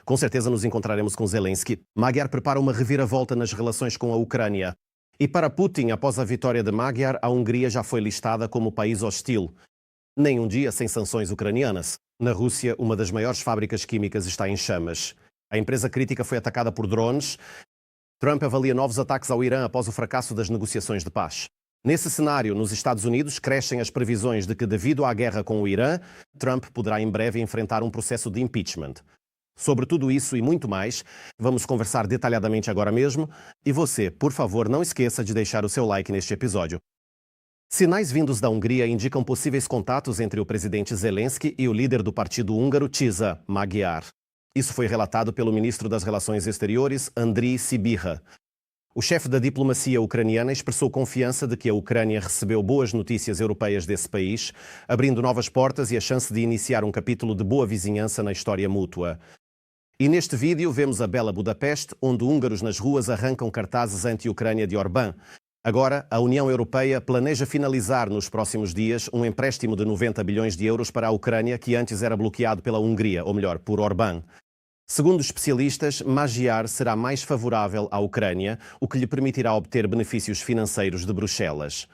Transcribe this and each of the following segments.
Com certeza nos encontraremos com Zelensky. Magyar prepara uma reviravolta nas relações com a Ucrânia. E para Putin, após a vitória de Magyar, a Hungria já foi listada como país hostil. Nem um dia sem sanções ucranianas. Na Rússia, uma das maiores fábricas químicas está em chamas. A empresa crítica foi atacada por drones. Trump avalia novos ataques ao Irã após o fracasso das negociações de paz. Nesse cenário, nos Estados Unidos, crescem as previsões de que, devido à guerra com o Irã, Trump poderá em breve enfrentar um processo de impeachment. Sobre tudo isso e muito mais, vamos conversar detalhadamente agora mesmo. E você, por favor, não esqueça de deixar o seu like neste episódio. Sinais vindos da Hungria indicam possíveis contatos entre o presidente Zelensky e o líder do partido húngaro Tisza, Magyar. Isso foi relatado pelo ministro das Relações Exteriores, Andriy Sybiha. O chefe da diplomacia ucraniana expressou confiança de que a Ucrânia recebeu boas notícias europeias desse país, abrindo novas portas e a chance de iniciar um capítulo de boa vizinhança na história mútua. E neste vídeo vemos a bela Budapeste, onde húngaros nas ruas arrancam cartazes anti-Ucrânia de Orbán. Agora, a União Europeia planeja finalizar nos próximos dias um empréstimo de 90 bilhões de euros para a Ucrânia, que antes era bloqueado pela Hungria, ou melhor, por Orbán. Segundo especialistas, Magyar será mais favorável à Ucrânia, o que lhe permitirá obter benefícios financeiros de Bruxelas.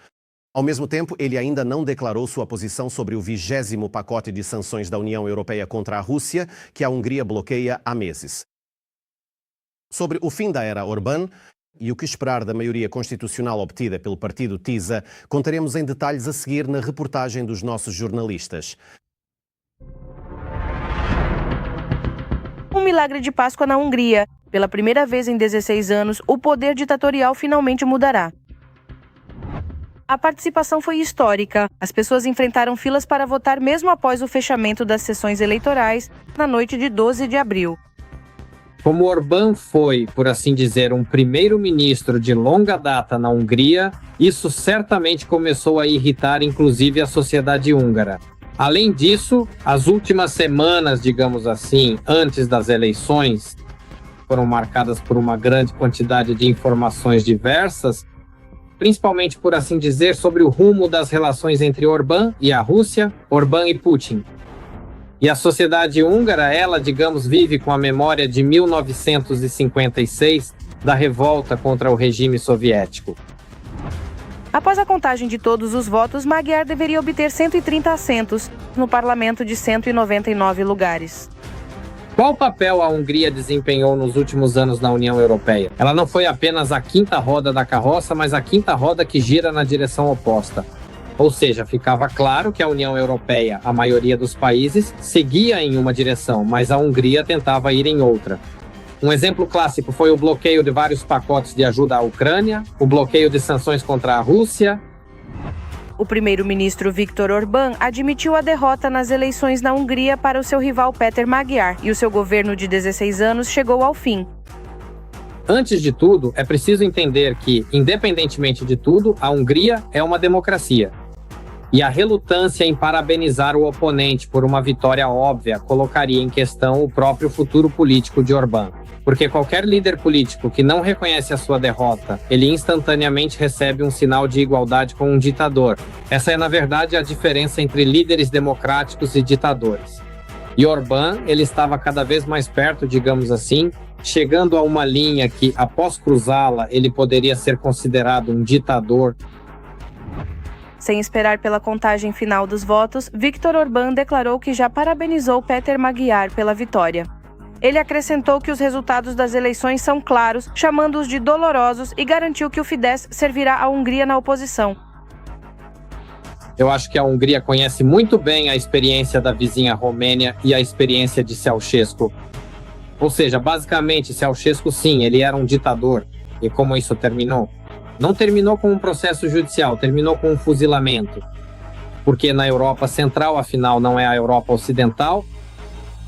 Ao mesmo tempo, ele ainda não declarou sua posição sobre o 20º pacote de sanções da União Europeia contra a Rússia, que a Hungria bloqueia há meses. Sobre o fim da era Orbán e o que esperar da maioria constitucional obtida pelo partido Tisza, contaremos em detalhes a seguir na reportagem dos nossos jornalistas. Um milagre de Páscoa na Hungria. Pela primeira vez em 16 anos, o poder ditatorial finalmente mudará. A participação foi histórica. As pessoas enfrentaram filas para votar mesmo após o fechamento das sessões eleitorais na noite de 12 de abril. Como Orbán foi, por assim dizer, um primeiro-ministro de longa data na Hungria, isso certamente começou a irritar inclusive a sociedade húngara. Além disso, as últimas semanas, digamos assim, antes das eleições, foram marcadas por uma grande quantidade de informações diversas, principalmente, por assim dizer, sobre o rumo das relações entre Orbán e a Rússia, Orbán e Putin. E a sociedade húngara, ela, digamos, vive com a memória de 1956, da revolta contra o regime soviético. Após a contagem de todos os votos, Magyar deveria obter 130 assentos no parlamento de 199 lugares. Qual papel a Hungria desempenhou nos últimos anos na União Europeia? Ela não foi apenas a quinta roda da carroça, mas a quinta roda que gira na direção oposta. Ou seja, ficava claro que a União Europeia, a maioria dos países, seguia em uma direção, mas a Hungria tentava ir em outra. Um exemplo clássico foi o bloqueio de vários pacotes de ajuda à Ucrânia, o bloqueio de sanções contra a Rússia. O primeiro-ministro Viktor Orbán admitiu a derrota nas eleições na Hungria para o seu rival Péter Magyar e o seu governo de 16 anos chegou ao fim. Antes de tudo, é preciso entender que, independentemente de tudo, a Hungria é uma democracia. E a relutância em parabenizar o oponente por uma vitória óbvia colocaria em questão o próprio futuro político de Orbán. Porque qualquer líder político que não reconhece a sua derrota, ele instantaneamente recebe um sinal de igualdade com um ditador. Essa é, na verdade, a diferença entre líderes democráticos e ditadores. E Orbán, ele estava cada vez mais perto, digamos assim, chegando a uma linha que, após cruzá-la, ele poderia ser considerado um ditador. Sem esperar pela contagem final dos votos, Viktor Orbán declarou que já parabenizou Péter Magyar pela vitória. Ele acrescentou que os resultados das eleições são claros, chamando-os de dolorosos e garantiu que o Fidesz servirá à Hungria na oposição. Eu acho que a Hungria conhece muito bem a experiência da vizinha Romênia e a experiência de Ceausescu. Ou seja, basicamente, Ceausescu, sim, ele era um ditador. E como isso terminou? Não terminou com um processo judicial, terminou com um fuzilamento. Porque na Europa Central, afinal, não é a Europa Ocidental,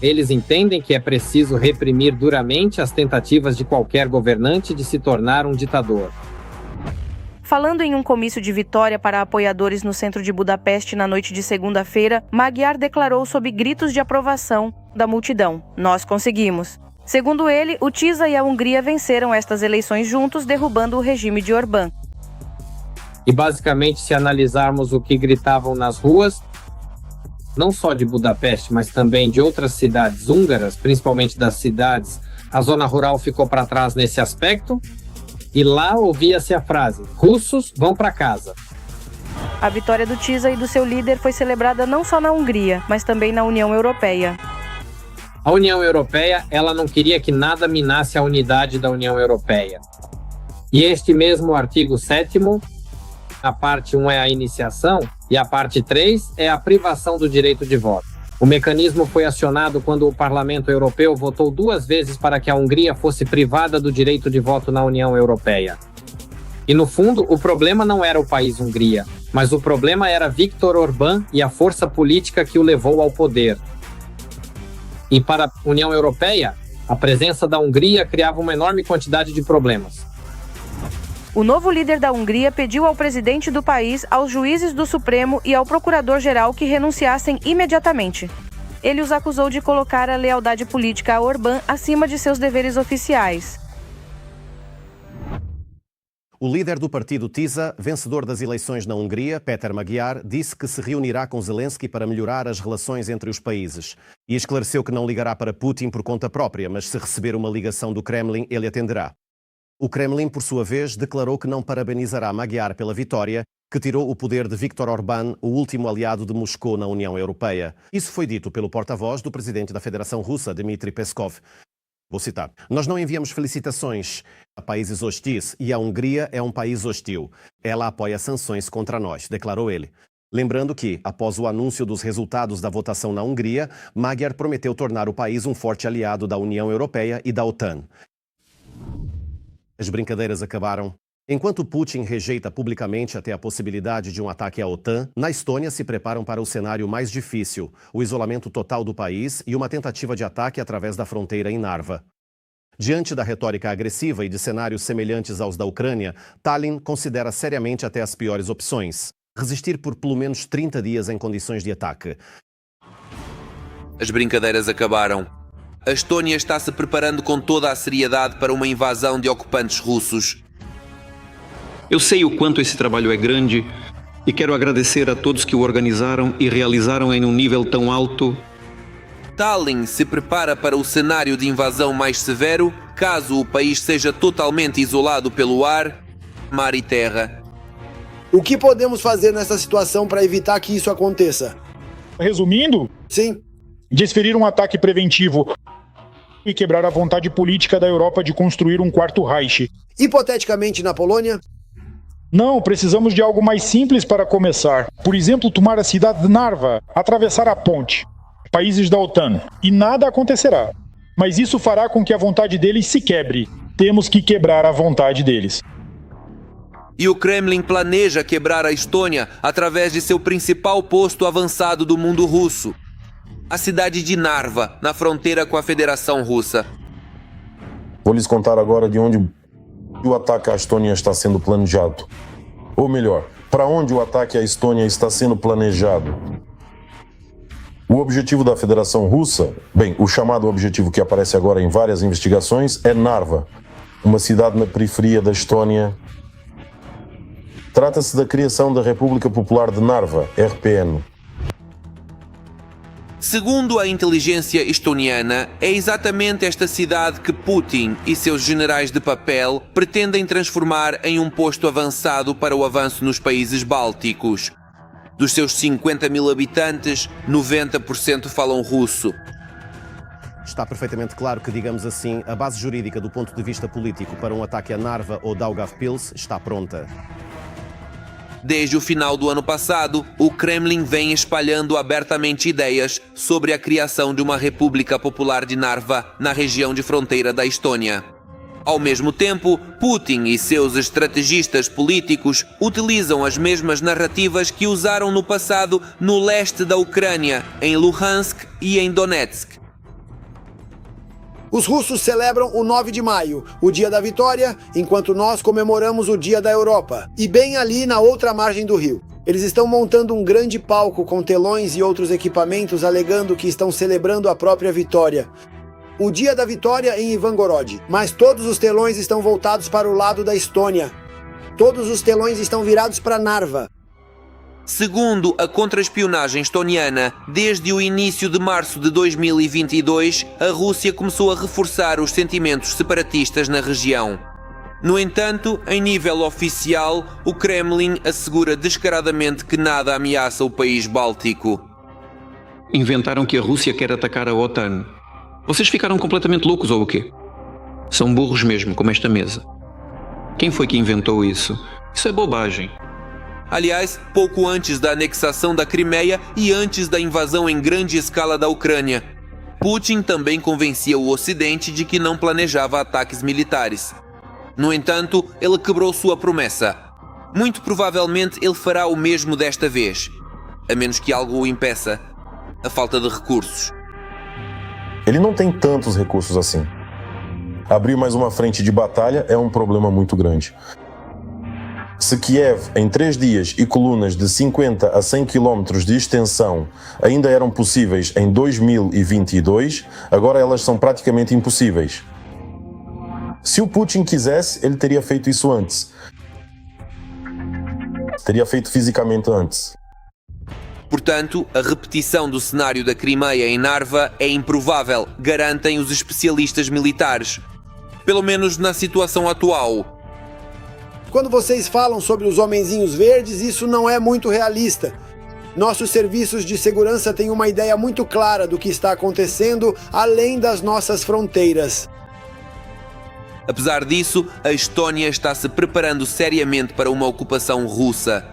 eles entendem que é preciso reprimir duramente as tentativas de qualquer governante de se tornar um ditador. Falando em um comício de vitória para apoiadores no centro de Budapeste na noite de segunda-feira, Magyar declarou sob gritos de aprovação da multidão: "Nós conseguimos." Segundo ele, o Tisza e a Hungria venceram estas eleições juntos, derrubando o regime de Orbán. E basicamente, se analisarmos o que gritavam nas ruas, não só de Budapeste, mas também de outras cidades húngaras, principalmente das cidades, a zona rural ficou para trás nesse aspecto, e lá ouvia-se a frase: russos vão para casa. A vitória do TISA e do seu líder foi celebrada não só na Hungria, mas também na União Europeia. A União Europeia, ela não queria que nada minasse a unidade da União Europeia. E este mesmo artigo 7º, a parte 1 é a iniciação e a parte 3 é a privação do direito de voto. O mecanismo foi acionado quando o Parlamento Europeu votou 2 vezes para que a Hungria fosse privada do direito de voto na União Europeia. E no fundo, o problema não era o país Hungria, mas o problema era Viktor Orbán e a força política que o levou ao poder. E para a União Europeia, a presença da Hungria criava uma enorme quantidade de problemas. O novo líder da Hungria pediu ao presidente do país, aos juízes do Supremo e ao procurador-geral que renunciassem imediatamente. Ele os acusou de colocar a lealdade política a Orbán acima de seus deveres oficiais. O líder do partido TISA, vencedor das eleições na Hungria, Péter Magyar, disse que se reunirá com Zelensky para melhorar as relações entre os países e esclareceu que não ligará para Putin por conta própria, mas se receber uma ligação do Kremlin, ele atenderá. O Kremlin, por sua vez, declarou que não parabenizará Magyar pela vitória, que tirou o poder de Viktor Orbán, o último aliado de Moscou na União Europeia. Isso foi dito pelo porta-voz do presidente da Federação Russa, Dmitry Peskov. Vou citar: "Nós não enviamos felicitações a países hostis e a Hungria é um país hostil. Ela apoia sanções contra nós", declarou ele. Lembrando que, após o anúncio dos resultados da votação na Hungria, Magyar prometeu tornar o país um forte aliado da União Europeia e da OTAN. As brincadeiras acabaram. Enquanto Putin rejeita publicamente até a possibilidade de um ataque à OTAN, na Estônia se preparam para o cenário mais difícil, o isolamento total do país e uma tentativa de ataque através da fronteira em Narva. Diante da retórica agressiva e de cenários semelhantes aos da Ucrânia, Tallinn considera seriamente até as piores opções: resistir por pelo menos 30 dias em condições de ataque. As brincadeiras acabaram. A Estônia está se preparando com toda a seriedade para uma invasão de ocupantes russos. Eu sei o quanto esse trabalho é grande e quero agradecer a todos que o organizaram e realizaram em um nível tão alto. Tallinn se prepara para o cenário de invasão mais severo, caso o país seja totalmente isolado pelo ar, mar e terra. O que podemos fazer nessa situação para evitar que isso aconteça? Resumindo, Sim. desferir um ataque preventivo e quebrar a vontade política da Europa de construir um quarto Reich. Hipoteticamente, na Polônia? Não, precisamos de algo mais simples para começar. Por exemplo, tomar a cidade de Narva, atravessar a ponte. Países da OTAN. E nada acontecerá. Mas isso fará com que a vontade deles se quebre. Temos que quebrar a vontade deles. E o Kremlin planeja quebrar a Estônia através de seu principal posto avançado do mundo russo, a cidade de Narva, na fronteira com a Federação Russa. Vou lhes contar agora de onde o ataque à Estônia está sendo planejado. Ou melhor, para onde o ataque à Estônia está sendo planejado. O objetivo da Federação Russa, o chamado objetivo que aparece agora em várias investigações, é Narva, uma cidade na periferia da Estônia. Trata-se da criação da República Popular de Narva, RPN. Segundo a inteligência estoniana, é exatamente esta cidade que Putin e seus generais de papel pretendem transformar em um posto avançado para o avanço nos países bálticos. Dos seus 50 mil habitantes, 90% falam russo. Está perfeitamente claro que, digamos assim, a base jurídica do ponto de vista político para um ataque a Narva ou Daugavpils está pronta. Desde o final do ano passado, o Kremlin vem espalhando abertamente ideias sobre a criação de uma República Popular de Narva na região de fronteira da Estônia. Ao mesmo tempo, Putin e seus estrategistas políticos utilizam as mesmas narrativas que usaram no passado no leste da Ucrânia, em Luhansk e em Donetsk. Os russos celebram o 9 de maio, o dia da vitória, enquanto nós comemoramos o dia da Europa. E bem ali na outra margem do rio. Eles estão montando um grande palco com telões e outros equipamentos alegando que estão celebrando a própria vitória. O dia da vitória em Ivangorod. Mas todos os telões estão voltados para o lado da Estônia. Todos os telões estão virados para Narva. Segundo a contra-espionagem estoniana, desde o início de março de 2022, a Rússia começou a reforçar os sentimentos separatistas na região. No entanto, em nível oficial, o Kremlin assegura descaradamente que nada ameaça o país báltico. Inventaram que a Rússia quer atacar a OTAN. Vocês ficaram completamente loucos ou o quê? São burros mesmo, como esta mesa. Quem foi que inventou isso? Isso é bobagem. Aliás, pouco antes da anexação da Crimeia e antes da invasão em grande escala da Ucrânia, Putin também convencia o Ocidente de que não planejava ataques militares. No entanto, ele quebrou sua promessa. Muito provavelmente ele fará o mesmo desta vez, a menos que algo o impeça. A falta de recursos. Ele não tem tantos recursos assim. Abrir mais uma frente de batalha é um problema muito grande. Se Kiev, em 3 dias e colunas de 50 a 100 km de extensão, ainda eram possíveis em 2022, agora elas são praticamente impossíveis. Se o Putin quisesse, ele teria feito isso antes. Teria feito fisicamente antes. Portanto, a repetição do cenário da Crimeia em Narva é improvável, garantem os especialistas militares. Pelo menos na situação atual. Quando vocês falam sobre os homenzinhos verdes, isso não é muito realista. Nossos serviços de segurança têm uma ideia muito clara do que está acontecendo além das nossas fronteiras. Apesar disso, a Estónia está se preparando seriamente para uma ocupação russa.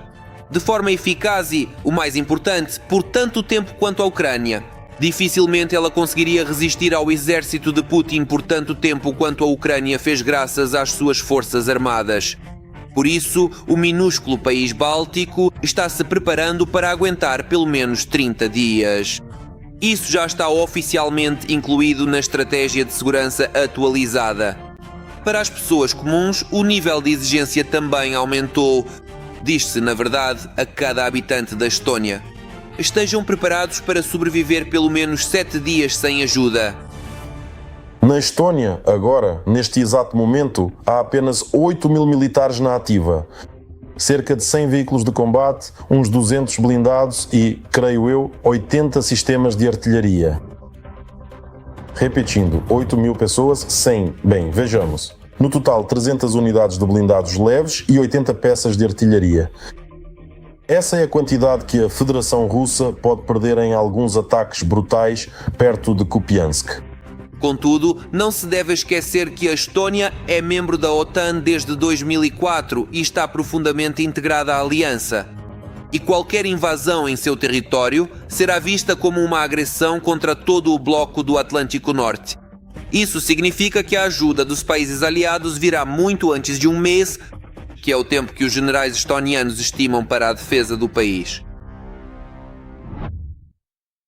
De forma eficaz e, o mais importante, por tanto tempo quanto a Ucrânia. Dificilmente ela conseguiria resistir ao exército de Putin por tanto tempo quanto a Ucrânia fez graças às suas forças armadas. Por isso, o minúsculo país báltico está se preparando para aguentar pelo menos 30 dias. Isso já está oficialmente incluído na estratégia de segurança atualizada. Para as pessoas comuns, o nível de exigência também aumentou. Diz-se, na verdade, a cada habitante da Estónia. Estejam preparados para sobreviver pelo menos 7 dias sem ajuda. Na Estónia, agora, neste exato momento, há apenas 8.000 militares na ativa. Cerca de 100 veículos de combate, uns 200 blindados e, creio eu, 80 sistemas de artilharia. Repetindo, 8.000 pessoas, 100. Bem, vejamos. No total, 300 unidades de blindados leves e 80 peças de artilharia. Essa é a quantidade que a Federação Russa pode perder em alguns ataques brutais perto de Kupiansk. Contudo, não se deve esquecer que a Estónia é membro da OTAN desde 2004 e está profundamente integrada à aliança. E qualquer invasão em seu território será vista como uma agressão contra todo o bloco do Atlântico Norte. Isso significa que a ajuda dos países aliados virá muito antes de um mês, que é o tempo que os generais estonianos estimam para a defesa do país.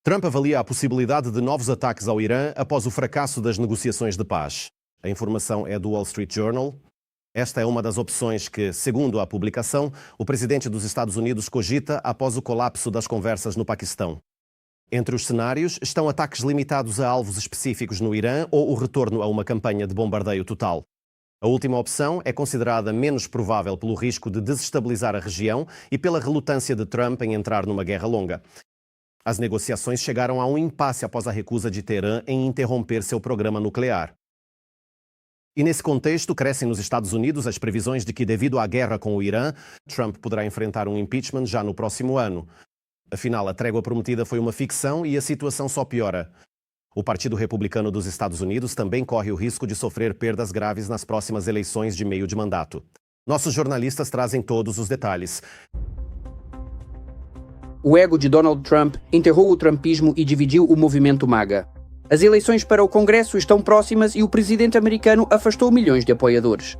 Trump avalia a possibilidade de novos ataques ao Irã após o fracasso das negociações de paz. A informação é do Wall Street Journal. Esta é uma das opções que, segundo a publicação, o presidente dos Estados Unidos cogita após o colapso das conversas no Paquistão. Entre os cenários estão ataques limitados a alvos específicos no Irã ou o retorno a uma campanha de bombardeio total. A última opção é considerada menos provável pelo risco de desestabilizar a região e pela relutância de Trump em entrar numa guerra longa. As negociações chegaram a um impasse após a recusa de Teherã em interromper seu programa nuclear. E nesse contexto, crescem nos Estados Unidos as previsões de que, devido à guerra com o Irã, Trump poderá enfrentar um impeachment já no próximo ano. Afinal, a trégua prometida foi uma ficção e a situação só piora. O Partido Republicano dos Estados Unidos também corre o risco de sofrer perdas graves nas próximas eleições de meio de mandato. Nossos jornalistas trazem todos os detalhes. O ego de Donald Trump enterrou o trumpismo e dividiu o movimento MAGA. As eleições para o Congresso estão próximas e o presidente americano afastou milhões de apoiadores.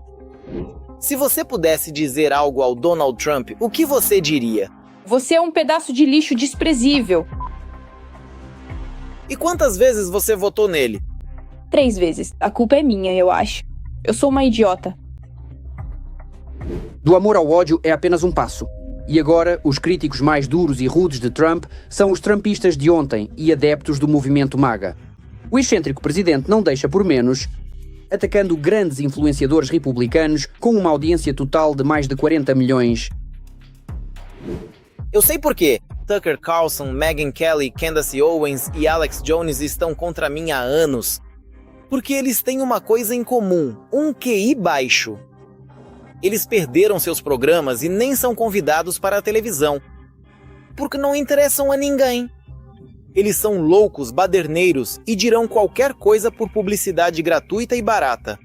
Se você pudesse dizer algo ao Donald Trump, o que você diria? Você é um pedaço de lixo desprezível. E quantas vezes você votou nele? 3 vezes. A culpa é minha, eu acho. Eu sou uma idiota. Do amor ao ódio é apenas um passo. E agora, os críticos mais duros e rudes de Trump são os trumpistas de ontem e adeptos do movimento MAGA. O excêntrico presidente não deixa por menos, atacando grandes influenciadores republicanos com uma audiência total de mais de 40 milhões. Eu sei por quê. Tucker Carlson, Megyn Kelly, Candace Owens e Alex Jones estão contra mim há anos. Porque eles têm uma coisa em comum, um QI baixo. Eles perderam seus programas e nem são convidados para a televisão. Porque não interessam a ninguém. Eles são loucos, baderneiros e dirão qualquer coisa por publicidade gratuita e barata.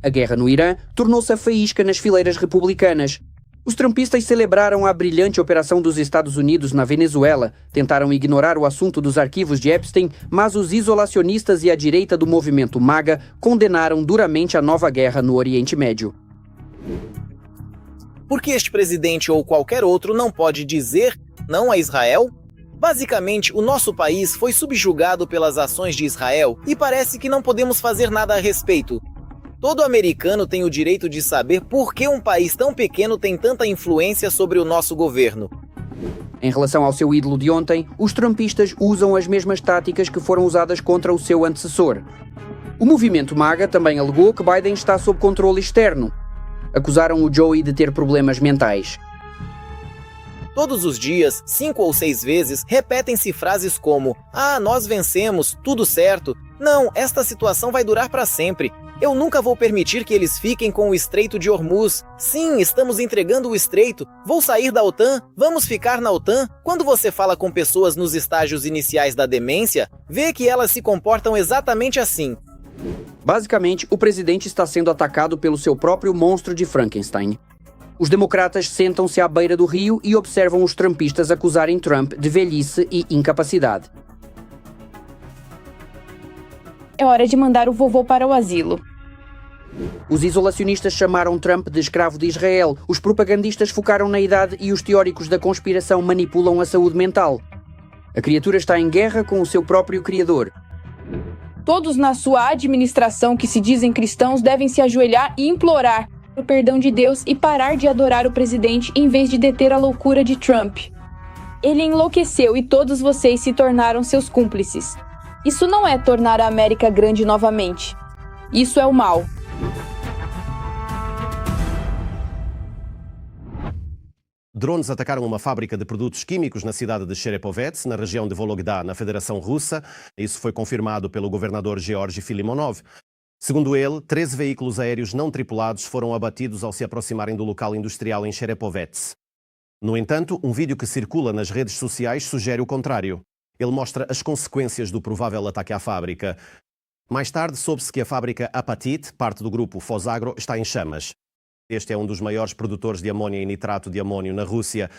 A guerra no Irã tornou-se a faísca nas fileiras republicanas. Os trumpistas celebraram a brilhante operação dos Estados Unidos na Venezuela, tentaram ignorar o assunto dos arquivos de Epstein, mas os isolacionistas e a direita do movimento MAGA condenaram duramente a nova guerra no Oriente Médio. Porque este presidente ou qualquer outro não pode dizer não a Israel? Basicamente, o nosso país foi subjugado pelas ações de Israel e parece que não podemos fazer nada a respeito. Todo americano tem o direito de saber por que um país tão pequeno tem tanta influência sobre o nosso governo. Em relação ao seu ídolo de ontem, os trumpistas usam as mesmas táticas que foram usadas contra o seu antecessor. O movimento MAGA também alegou que Biden está sob controle externo. Acusaram o Joey de ter problemas mentais. Todos os dias, 5 ou 6 vezes, repetem-se frases como nós vencemos, tudo certo. Não, esta situação vai durar para sempre. Eu nunca vou permitir que eles fiquem com o Estreito de Hormuz. Sim, estamos entregando o Estreito. Vou sair da OTAN. Vamos ficar na OTAN. Quando você fala com pessoas nos estágios iniciais da demência, vê que elas se comportam exatamente assim. Basicamente, o presidente está sendo atacado pelo seu próprio monstro de Frankenstein. Os democratas sentam-se à beira do rio e observam os trumpistas acusarem Trump de velhice e incapacidade. É hora de mandar o vovô para o asilo. Os isolacionistas chamaram Trump de escravo de Israel, os propagandistas focaram na idade e os teóricos da conspiração manipulam a saúde mental. A criatura está em guerra com o seu próprio criador. Todos na sua administração que se dizem cristãos devem se ajoelhar e implorar o perdão de Deus e parar de adorar o presidente em vez de deter a loucura de Trump. Ele enlouqueceu e todos vocês se tornaram seus cúmplices. Isso não é tornar a América grande novamente. Isso é o mal. Drones atacaram uma fábrica de produtos químicos na cidade de Cherepovets, na região de Vologda, na Federação Russa. Isso foi confirmado pelo governador Georgy Filimonov. Segundo ele, 13 veículos aéreos não tripulados foram abatidos ao se aproximarem do local industrial em Cherepovets. No entanto, um vídeo que circula nas redes sociais sugere o contrário. Ele mostra as consequências do provável ataque à fábrica. Mais tarde, soube-se que a fábrica Apatit, parte do grupo Fosagro, está em chamas. Este é um dos maiores produtores de amônia e nitrato de amônio na Rússia.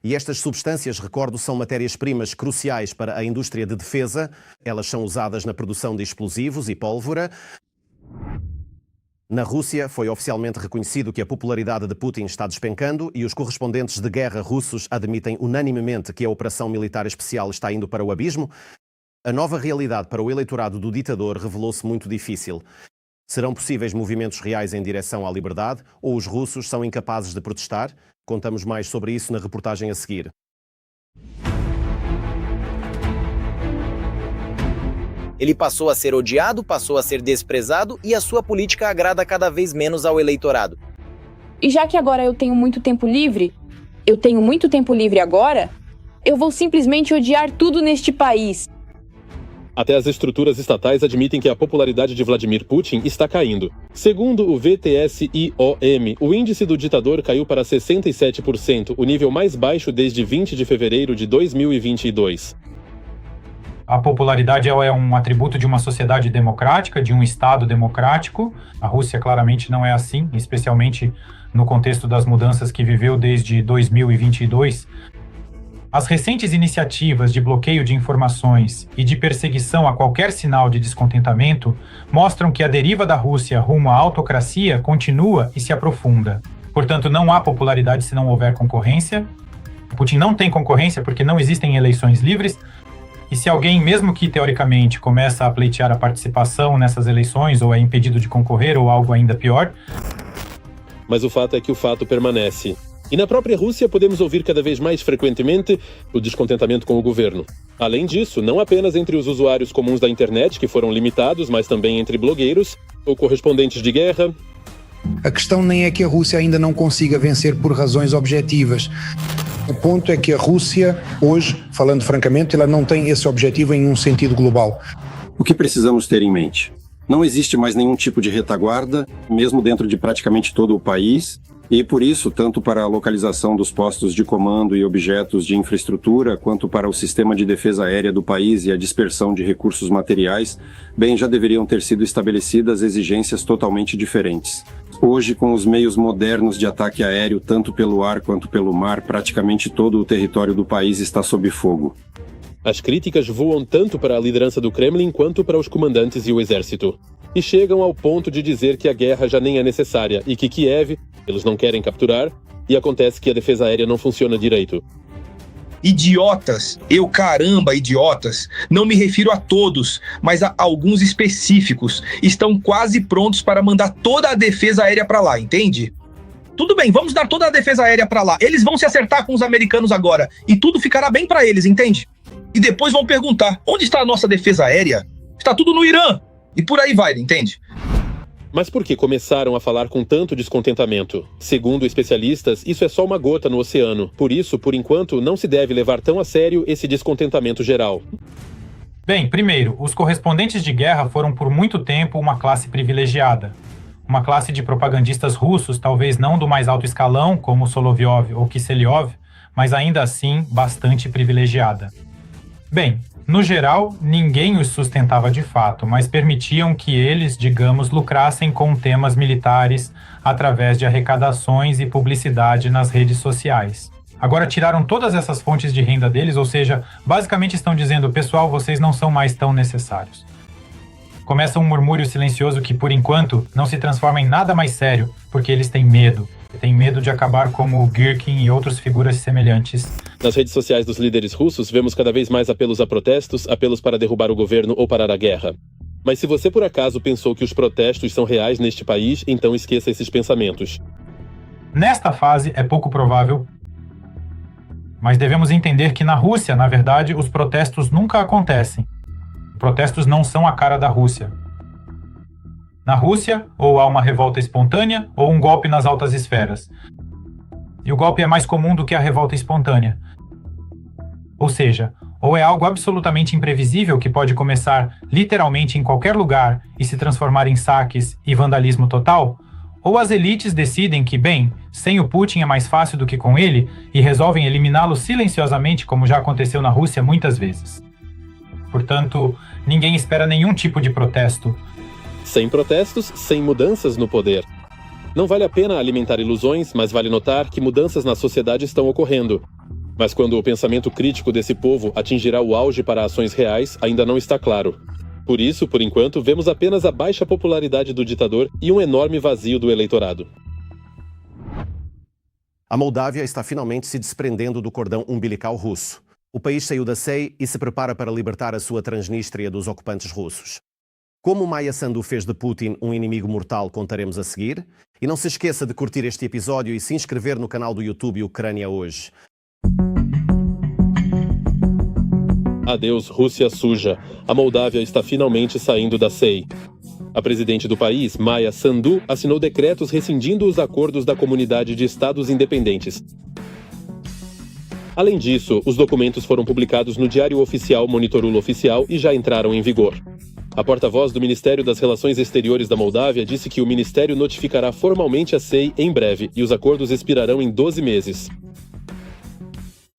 E estas substâncias, recordo, são matérias-primas cruciais para a indústria de defesa. Elas são usadas na produção de explosivos e pólvora. Na Rússia, foi oficialmente reconhecido que a popularidade de Putin está despencando e os correspondentes de guerra russos admitem unanimemente que a operação militar especial está indo para o abismo. A nova realidade para o eleitorado do ditador revelou-se muito difícil. Serão possíveis movimentos reais em direção à liberdade ou os russos são incapazes de protestar? Contamos mais sobre isso na reportagem a seguir. Ele passou a ser odiado, passou a ser desprezado e a sua política agrada cada vez menos ao eleitorado. E já que agora eu tenho muito tempo livre agora, eu vou simplesmente odiar tudo neste país. Até as estruturas estatais admitem que a popularidade de Vladimir Putin está caindo. Segundo o VTSIOM, o índice do ditador caiu para 67%, o nível mais baixo desde 20 de fevereiro de 2022. A popularidade é um atributo de uma sociedade democrática, de um Estado democrático. A Rússia claramente não é assim, especialmente no contexto das mudanças que viveu desde 2022. As recentes iniciativas de bloqueio de informações e de perseguição a qualquer sinal de descontentamento mostram que a deriva da Rússia rumo à autocracia continua e se aprofunda. Portanto, não há popularidade se não houver concorrência. Putin não tem concorrência porque não existem eleições livres. E se alguém, mesmo que teoricamente, começa a pleitear a participação nessas eleições ou é impedido de concorrer ou algo ainda pior... Mas o fato é que o fato permanece. E na própria Rússia podemos ouvir cada vez mais frequentemente o descontentamento com o governo. Além disso, não apenas entre os usuários comuns da internet, que foram limitados, mas também entre blogueiros ou correspondentes de guerra. A questão nem é que a Rússia ainda não consiga vencer por razões objetivas. O ponto é que a Rússia, hoje, falando francamente, ela não tem esse objetivo em um sentido global. O que precisamos ter em mente? Não existe mais nenhum tipo de retaguarda, mesmo dentro de praticamente todo o país, e por isso, tanto para a localização dos postos de comando e objetos de infraestrutura, quanto para o sistema de defesa aérea do país e a dispersão de recursos materiais, bem, já deveriam ter sido estabelecidas exigências totalmente diferentes. Hoje, com os meios modernos de ataque aéreo, tanto pelo ar quanto pelo mar, praticamente todo o território do país está sob fogo. As críticas voam tanto para a liderança do Kremlin quanto para os comandantes e o exército. E chegam ao ponto de dizer que a guerra já nem é necessária e que Kiev, eles não querem capturar, e acontece que a defesa aérea não funciona direito. Idiotas, idiotas, não me refiro a todos, mas a alguns específicos, estão quase prontos para mandar toda a defesa aérea para lá, entende? Tudo bem, vamos dar toda a defesa aérea para lá, eles vão se acertar com os americanos agora, e tudo ficará bem para eles, entende? E depois vão perguntar, onde está a nossa defesa aérea? Está tudo no Irã, e por aí vai, entende? Mas por que começaram a falar com tanto descontentamento? Segundo especialistas, isso é só uma gota no oceano. Por isso, por enquanto, não se deve levar tão a sério esse descontentamento geral. Bem, primeiro, os correspondentes de guerra foram por muito tempo uma classe privilegiada. Uma classe de propagandistas russos, talvez não do mais alto escalão, como Solovyov ou Kiselyov, mas ainda assim bastante privilegiada. Bem, no geral, ninguém os sustentava de fato, mas permitiam que eles, digamos, lucrassem com temas militares através de arrecadações e publicidade nas redes sociais. Agora tiraram todas essas fontes de renda deles, ou seja, basicamente estão dizendo, pessoal, vocês não são mais tão necessários. Começa um murmúrio silencioso que, por enquanto, não se transforma em nada mais sério, porque eles têm medo. Tem medo de acabar como o Girkin e outras figuras semelhantes. Nas redes sociais dos líderes russos, vemos cada vez mais apelos a protestos, apelos para derrubar o governo ou parar a guerra. Mas se você por acaso pensou que os protestos são reais neste país, então esqueça esses pensamentos. Nesta fase é pouco provável, mas devemos entender que na Rússia, na verdade, os protestos nunca acontecem. Protestos não são a cara da Rússia. Na Rússia, ou há uma revolta espontânea, ou um golpe nas altas esferas. E o golpe é mais comum do que a revolta espontânea. Ou seja, ou é algo absolutamente imprevisível que pode começar literalmente em qualquer lugar e se transformar em saques e vandalismo total, ou as elites decidem que, bem, sem o Putin é mais fácil do que com ele e resolvem eliminá-lo silenciosamente, como já aconteceu na Rússia muitas vezes. Portanto, ninguém espera nenhum tipo de protesto. Sem protestos, sem mudanças no poder. Não vale a pena alimentar ilusões, mas vale notar que mudanças na sociedade estão ocorrendo. Mas quando o pensamento crítico desse povo atingirá o auge para ações reais, ainda não está claro. Por isso, por enquanto, vemos apenas a baixa popularidade do ditador e um enorme vazio do eleitorado. A Moldávia está finalmente se desprendendo do cordão umbilical russo. O país saiu da CEI e se prepara para libertar a sua Transnistria dos ocupantes russos. Como Maia Sandu fez de Putin um inimigo mortal, contaremos a seguir. E não se esqueça de curtir este episódio e se inscrever no canal do YouTube Ucrânia Hoje. Adeus, Rússia suja. A Moldávia está finalmente saindo da CEI. A presidente do país, Maia Sandu, assinou decretos rescindindo os acordos da Comunidade de Estados Independentes. Além disso, os documentos foram publicados no Diário Oficial Monitorul Oficial e já entraram em vigor. A porta-voz do Ministério das Relações Exteriores da Moldávia disse que o ministério notificará formalmente a CEI em breve e os acordos expirarão em 12 meses.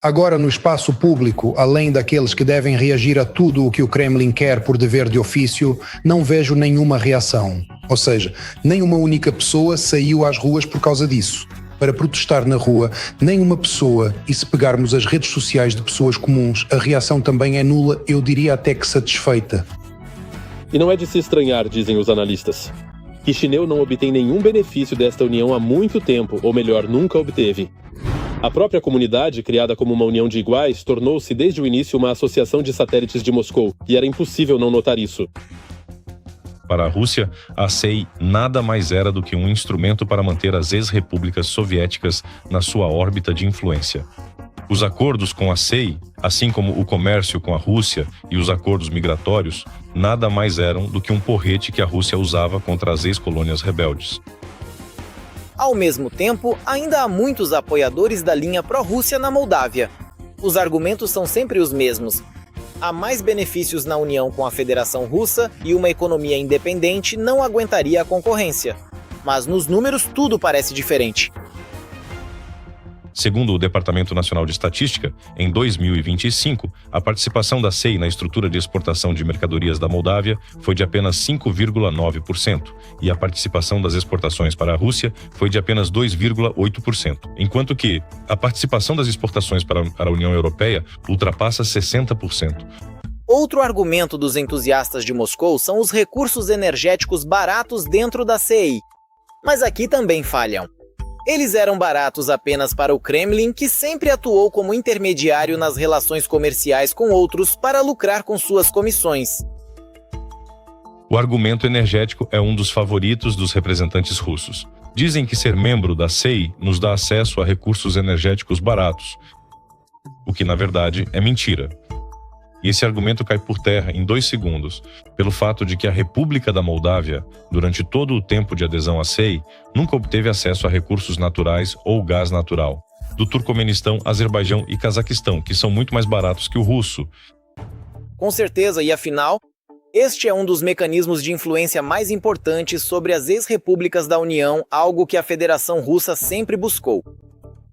Agora, no espaço público, além daqueles que devem reagir a tudo o que o Kremlin quer por dever de ofício, não vejo nenhuma reação. Ou seja, nem uma única pessoa saiu às ruas por causa disso. Para protestar na rua, nem uma pessoa, e se pegarmos as redes sociais de pessoas comuns, a reação também é nula, eu diria até que satisfeita. E não é de se estranhar, dizem os analistas. Chisinau não obtém nenhum benefício desta união há muito tempo, ou melhor, nunca obteve. A própria comunidade, criada como uma união de iguais, tornou-se desde o início uma associação de satélites de Moscou, e era impossível não notar isso. Para a Rússia, a CEI nada mais era do que um instrumento para manter as ex-repúblicas soviéticas na sua órbita de influência. Os acordos com a CEI, assim como o comércio com a Rússia e os acordos migratórios, nada mais eram do que um porrete que a Rússia usava contra as ex-colônias rebeldes. Ao mesmo tempo, ainda há muitos apoiadores da linha pró-Rússia na Moldávia. Os argumentos são sempre os mesmos. Há mais benefícios na união com a Federação Russa e uma economia independente não aguentaria a concorrência. Mas nos números tudo parece diferente. Segundo o Departamento Nacional de Estatística, em 2025, a participação da CEI na estrutura de exportação de mercadorias da Moldávia foi de apenas 5,9%, e a participação das exportações para a Rússia foi de apenas 2,8%, enquanto que a participação das exportações para a União Europeia ultrapassa 60%. Outro argumento dos entusiastas de Moscou são os recursos energéticos baratos dentro da CEI. Mas aqui também falham. Eles eram baratos apenas para o Kremlin, que sempre atuou como intermediário nas relações comerciais com outros para lucrar com suas comissões. O argumento energético é um dos favoritos dos representantes russos. Dizem que ser membro da CEI nos dá acesso a recursos energéticos baratos, o que na verdade é mentira. E esse argumento cai por terra em 2 segundos, pelo fato de que a República da Moldávia, durante todo o tempo de adesão à CEI, nunca obteve acesso a recursos naturais ou gás natural. Do Turcomenistão, Azerbaijão e Cazaquistão, que são muito mais baratos que o russo. Com certeza, e afinal, este é um dos mecanismos de influência mais importantes sobre as ex-repúblicas da União, algo que a Federação Russa sempre buscou.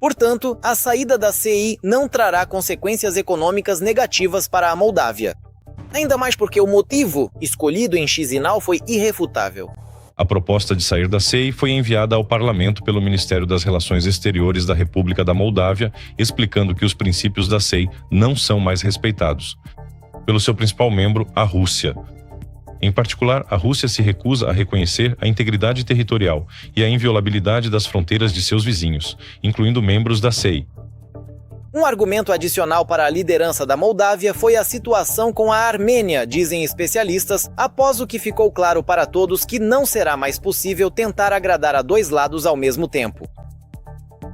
Portanto, a saída da CEI não trará consequências econômicas negativas para a Moldávia. Ainda mais porque o motivo escolhido em Chisinau foi irrefutável. A proposta de sair da CEI foi enviada ao parlamento pelo Ministério das Relações Exteriores da República da Moldávia, explicando que os princípios da CEI não são mais respeitados pelo seu principal membro, a Rússia. Em particular, a Rússia se recusa a reconhecer a integridade territorial e a inviolabilidade das fronteiras de seus vizinhos, incluindo membros da CEI. Um argumento adicional para a liderança da Moldávia foi a situação com a Armênia, dizem especialistas, após o que ficou claro para todos que não será mais possível tentar agradar a 2 lados ao mesmo tempo.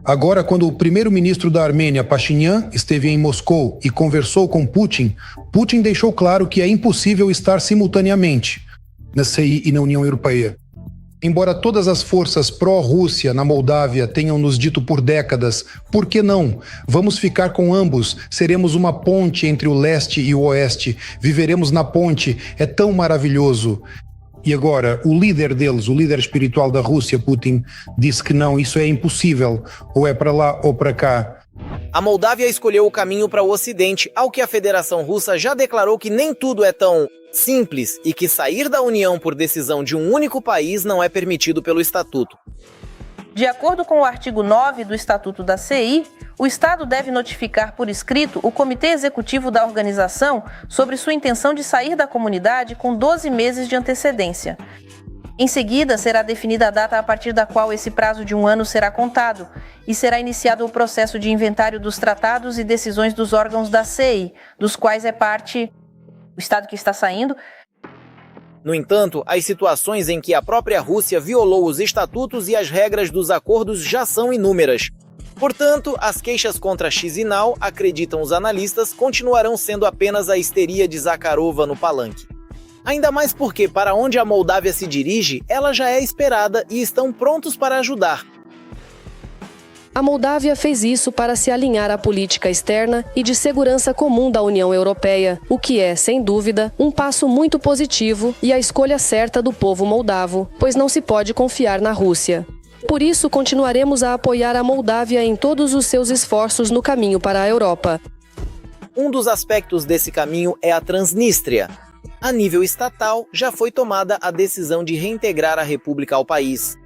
Agora, quando o primeiro-ministro da Armênia, Pashinyan, esteve em Moscou e conversou com Putin, Putin deixou claro que é impossível estar simultaneamente na CEI e na União Europeia. Embora todas as forças pró-Rússia na Moldávia tenham nos dito por décadas, por que não? Vamos ficar com ambos, seremos uma ponte entre o leste e o oeste, viveremos na ponte, é tão maravilhoso. E agora, o líder deles, o líder espiritual da Rússia, Putin, disse que não, isso é impossível, ou é para lá ou para cá. A Moldávia escolheu o caminho para o Ocidente, ao que a Federação Russa já declarou que nem tudo é tão simples e que sair da União por decisão de um único país não é permitido pelo Estatuto. De acordo com o artigo 9 do Estatuto da CEI, o Estado deve notificar por escrito o Comitê Executivo da organização sobre sua intenção de sair da comunidade com 12 meses de antecedência. Em seguida, será definida a data a partir da qual esse prazo de 1 ano será contado e será iniciado o processo de inventário dos tratados e decisões dos órgãos da CEI, dos quais é parte o Estado que está saindo. No entanto, as situações em que a própria Rússia violou os estatutos e as regras dos acordos já são inúmeras. Portanto, as queixas contra Chisinau, acreditam os analistas, continuarão sendo apenas a histeria de Zakharova no palanque. Ainda mais porque, para onde a Moldávia se dirige, ela já é esperada e estão prontos para ajudar. A Moldávia fez isso para se alinhar à política externa e de segurança comum da União Europeia, o que é, sem dúvida, um passo muito positivo e a escolha certa do povo moldavo, pois não se pode confiar na Rússia. Por isso, continuaremos a apoiar a Moldávia em todos os seus esforços no caminho para a Europa. Um dos aspectos desse caminho é a Transnistria. A nível estatal, já foi tomada a decisão de reintegrar a república ao país.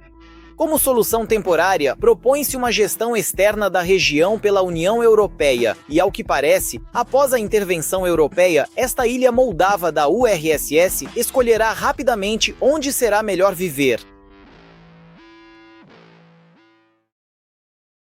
Como solução temporária, propõe-se uma gestão externa da região pela União Europeia e, ao que parece, após a intervenção europeia, esta ilha moldava da URSS escolherá rapidamente onde será melhor viver.